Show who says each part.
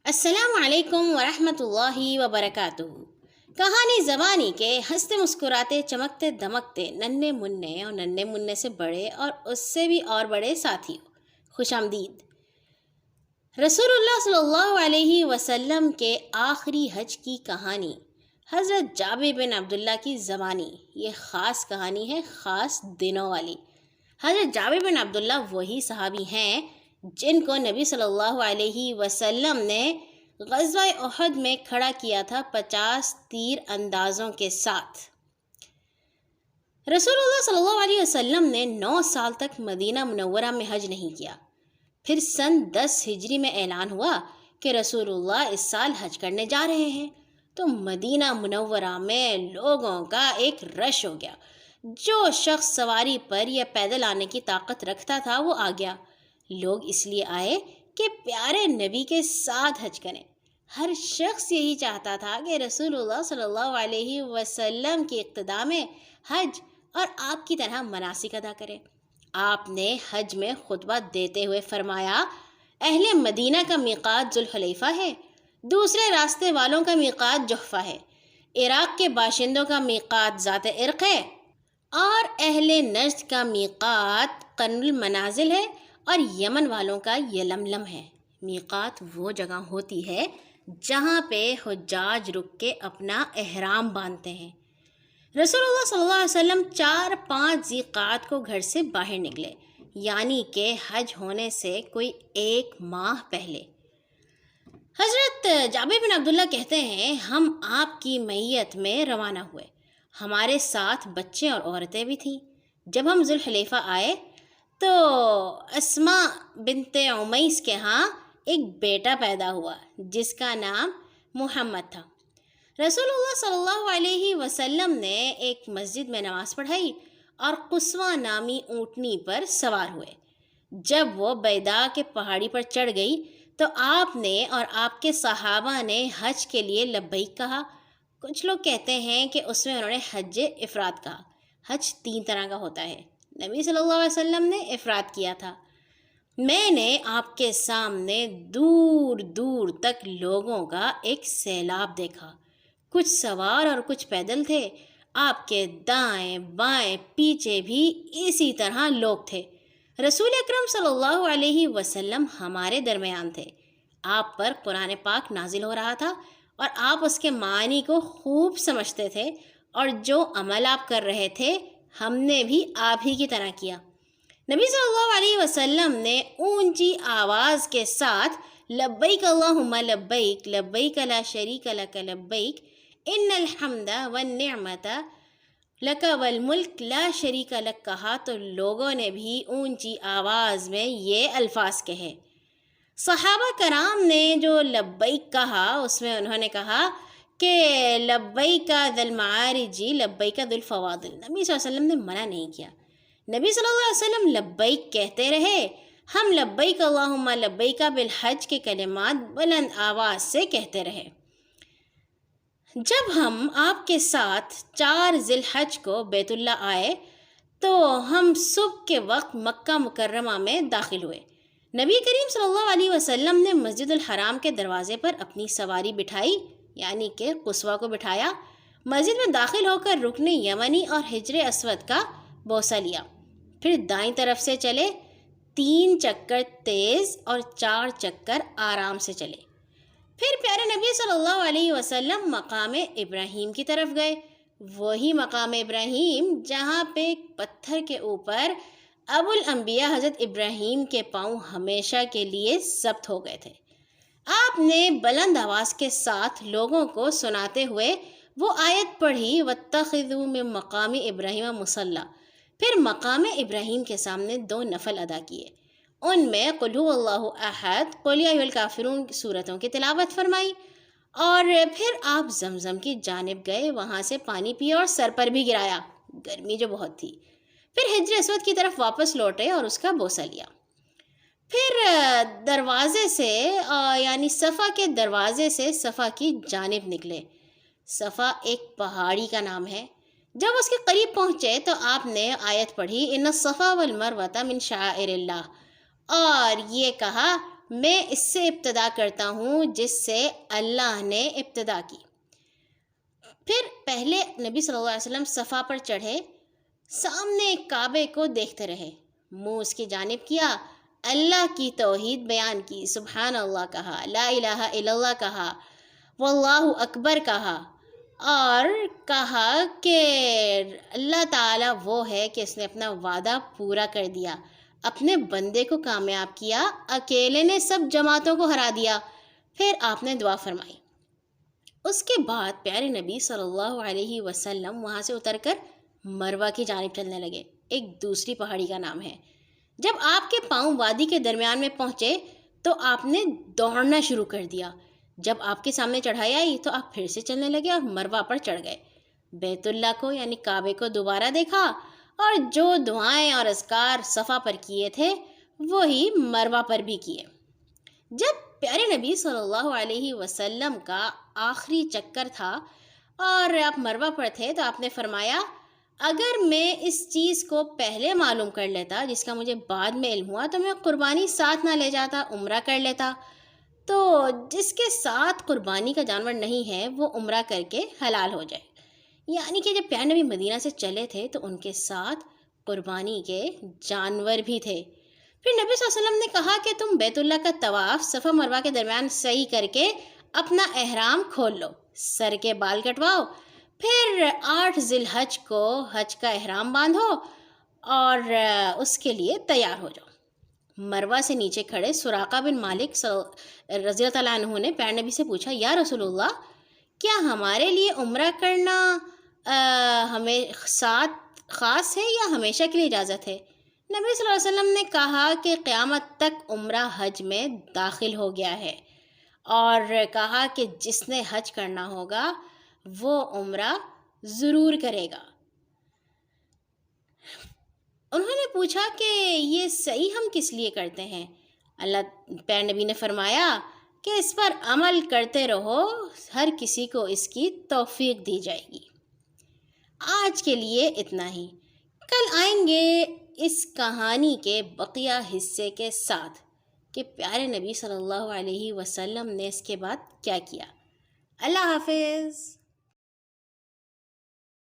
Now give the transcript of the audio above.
Speaker 1: السلام علیکم ورحمۃ اللہ وبرکاتہ۔ کہانی زبانی کے ہنستے مسکراتے چمکتے دمکتے ننھے منع سے بڑے اور اس سے بھی اور بڑے ساتھیوں، خوش آمدید۔ رسول اللہ صلی اللہ علیہ وسلم کے آخری حج کی کہانی حضرت جابر بن عبداللہ کی زبانی۔ یہ خاص کہانی ہے، خاص دنوں والی۔ حضرت جابر بن عبداللہ وہی صحابی ہیں جن کو نبی صلی اللہ علیہ وسلم نے غزوہ احد میں کھڑا کیا تھا 50 تیر اندازوں کے ساتھ۔ رسول اللہ صلی اللہ علیہ وسلم نے 9 سال تک مدینہ منورہ میں حج نہیں کیا۔ پھر سن 10 ہجری میں اعلان ہوا کہ رسول اللہ اس سال حج کرنے جا رہے ہیں، تو مدینہ منورہ میں لوگوں کا ایک رش ہو گیا۔ جو شخص سواری پر یا پیدل آنے کی طاقت رکھتا تھا وہ آ گیا۔ لوگ اس لیے آئے کہ پیارے نبی کے ساتھ حج کریں۔ ہر شخص یہی چاہتا تھا کہ رسول اللہ صلی اللہ علیہ وسلم کی اقتداء میں حج اور آپ کی طرح مناسک ادا کرے۔ آپ نے حج میں خطبہ دیتے ہوئے فرمایا، اہل مدینہ کا میقات ذوالحلیفہ ہے، دوسرے راستے والوں کا میقات جحفہ ہے، عراق کے باشندوں کا میقات ذات عرق ہے، اور اہل نجد کا میقات قرن المنازل ہے، اور یمن والوں کا یلملم ہے۔ میقات وہ جگہ ہوتی ہے جہاں پہ حجاج رک کے اپنا احرام باندھتے ہیں۔ رسول اللہ صلی اللہ علیہ وسلم 4-5 ذی-قعدہ کو گھر سے باہر نکلے، یعنی کہ حج ہونے سے کوئی 1 ماہ پہلے۔ حضرت جابر بن عبداللہ کہتے ہیں، ہم آپ کی معیت میں روانہ ہوئے، ہمارے ساتھ بچے اور عورتیں بھی تھیں۔ جب ہم ذوالحلیفہ آئے تو اسماء بنت عمیس کے ہاں ایک بیٹا پیدا ہوا جس کا نام محمد تھا۔ رسول اللہ صلی اللہ علیہ وسلم نے ایک مسجد میں نماز پڑھائی اور قصوہ نامی اونٹنی پر سوار ہوئے۔ جب وہ بیدا کے پہاڑی پر چڑھ گئی تو آپ نے اور آپ کے صحابہ نے حج کے لیے لبیک کہا۔ کچھ لوگ کہتے ہیں کہ اس میں انہوں نے حج افراد کہا۔ حج 3 طرح کا ہوتا ہے، نبی صلی اللہ علیہ وسلم نے افراد کیا تھا۔ میں نے آپ کے سامنے دور دور تک لوگوں کا ایک سیلاب دیکھا، کچھ سوار اور کچھ پیدل تھے۔ آپ کے دائیں بائیں پیچھے بھی اسی طرح لوگ تھے۔ رسول اکرم صلی اللہ علیہ وسلم ہمارے درمیان تھے۔ آپ پر قرآن پاک نازل ہو رہا تھا اور آپ اس کے معنی کو خوب سمجھتے تھے، اور جو عمل آپ کر رہے تھے ہم نے بھی آپ ہی کی طرح کیا۔ نبی صلی اللہ علیہ وسلم نے اونچی آواز کے ساتھ لبیک اللہم لبیک لبیک لا شریک لک لبیک ان الحمد والنعمت لک والملک لا شریک لک کہا، تو لوگوں نے بھی اونچی آواز میں یہ الفاظ کہے۔ صحابہ کرام نے جو لبیک کہا اس میں انہوں نے کہا کہ لبیک ذی المعارج لبیک ذی الفواضل۔ نبی صلی اللہ علیہ وسلم نے منع نہیں کیا، نبی صلی اللہ علیہ وسلم لبیک کہتے رہے۔ ہم لبیک اللہم لبیک بالحج کے کلمات بلند آواز سے کہتے رہے۔ جب ہم آپ کے ساتھ 4 ذی الحج کو بیت اللہ آئے تو ہم صبح کے وقت مکہ مکرمہ میں داخل ہوئے۔ نبی کریم صلی اللہ علیہ وسلم نے مسجد الحرام کے دروازے پر اپنی سواری بٹھائی، یعنی کہ قصوہ کو بٹھایا۔ مسجد میں داخل ہو کر رکن یمنی اور حجر اسود کا بوسہ لیا، پھر دائیں طرف سے چلے، 3 چکر تیز اور 4 چکر آرام سے چلے۔ پھر پیارے نبی صلی اللہ علیہ وسلم مقام ابراہیم کی طرف گئے، وہی مقام ابراہیم جہاں پہ پتھر کے اوپر ابو الانبیاء حضرت ابراہیم کے پاؤں ہمیشہ کے لیے ضبط ہو گئے تھے۔ آپ نے بلند آواز کے ساتھ لوگوں کو سناتے ہوئے وہ آیت پڑھی، وَاتَّخِذُوا مِن مَّقَامِ إِبْرَاهِيمَ مُصَلًّى۔ پھر مقام ابراہیم کے سامنے 2 نفل ادا کیے، ان میں قُلْ هُوَ اللَّهُ أَحَدٌ، قُلْ يَا أَيُّهَا الْكَافِرُونَ کی صورتوں کی تلاوت فرمائی، اور پھر آپ زمزم کی جانب گئے، وہاں سے پانی پیا اور سر پر بھی گرایا، گرمی جو بہت تھی۔ پھر حجر اسود کی طرف واپس لوٹے اور اس کا بوسہ لیا۔ پھر دروازے سے یعنی صفا کے دروازے سے صفا کی جانب نکلے۔ صفا ایک پہاڑی کا نام ہے۔ جب اس کے قریب پہنچے تو آپ نے آیت پڑھی، ان الصفا والمروۃ من شعائر اللہ، اور یہ کہا میں اس سے ابتدا کرتا ہوں جس سے اللہ نے ابتدا کی۔ پھر پہلے نبی صلی اللہ علیہ وسلم صفا پر چڑھے، سامنے کعبے کو دیکھتے رہے، منہ اس کی جانب کیا، اللہ کی توحید بیان کی، سبحان اللہ کہا، لا الہ الا اللہ کہا، واللہ اکبر کہا، اور کہا کہ اللہ تعالیٰ وہ ہے کہ اس نے اپنا وعدہ پورا کر دیا، اپنے بندے کو کامیاب کیا، اکیلے نے سب جماعتوں کو ہرا دیا۔ پھر آپ نے دعا فرمائی۔ اس کے بعد پیارے نبی صلی اللہ علیہ وسلم وہاں سے اتر کر مروہ کی جانب چلنے لگے، ایک دوسری پہاڑی کا نام ہے۔ جب آپ کے پاؤں وادی کے درمیان میں پہنچے تو آپ نے دوڑنا شروع کر دیا۔ جب آپ کے سامنے چڑھائی آئی تو آپ پھر سے چلنے لگے اور مروہ پر چڑھ گئے، بیت اللہ کو یعنی کعبے کو دوبارہ دیکھا، اور جو دعائیں اور اذکار صفا پر کیے تھے وہی مروہ پر بھی کیے۔ جب پیارے نبی صلی اللہ علیہ وسلم کا آخری چکر تھا اور آپ مروہ پر تھے تو آپ نے فرمایا، اگر میں اس چیز کو پہلے معلوم کر لیتا جس کا مجھے بعد میں علم ہوا تو میں قربانی ساتھ نہ لے جاتا، عمرہ کر لیتا۔ تو جس کے ساتھ قربانی کا جانور نہیں ہے وہ عمرہ کر کے حلال ہو جائے، یعنی کہ جب پیارے نبی مدینہ سے چلے تھے تو ان کے ساتھ قربانی کے جانور بھی تھے۔ پھر نبی صلی اللہ علیہ وسلم نے کہا کہ تم بیت اللہ کا طواف صفا مروہ کے درمیان صحیح کر کے اپنا احرام کھول لو، سر کے بال کٹواؤ، پھر 8 ذی الحج کو حج کا احرام باندھو اور اس کے لیے تیار ہو جاؤ۔ مروہ سے نیچے کھڑے سراقہ بن مالک رضی اللہ تعالیٰ عنہ نے پیارے نبی سے پوچھا، یا رسول اللہ، کیا ہمارے لیے عمرہ کرنا ہمیں ساتھ خاص ہے یا ہمیشہ کے لیے اجازت ہے؟ نبی صلی اللہ علیہ وسلم نے کہا کہ قیامت تک عمرہ حج میں داخل ہو گیا ہے، اور کہا کہ جس نے حج کرنا ہوگا وہ عمرہ ضرور کرے گا۔ انہوں نے پوچھا کہ یہ صحیح ہم کس لیے کرتے ہیں؟ اللہ پیارے نبی نے فرمایا کہ اس پر عمل کرتے رہو، ہر کسی کو اس کی توفیق دی جائے گی۔ آج کے لیے اتنا ہی، کل آئیں گے اس کہانی کے بقیہ حصے کے ساتھ کہ پیارے نبی صلی اللہ علیہ وسلم نے اس کے بعد کیا کیا۔ اللہ حافظ۔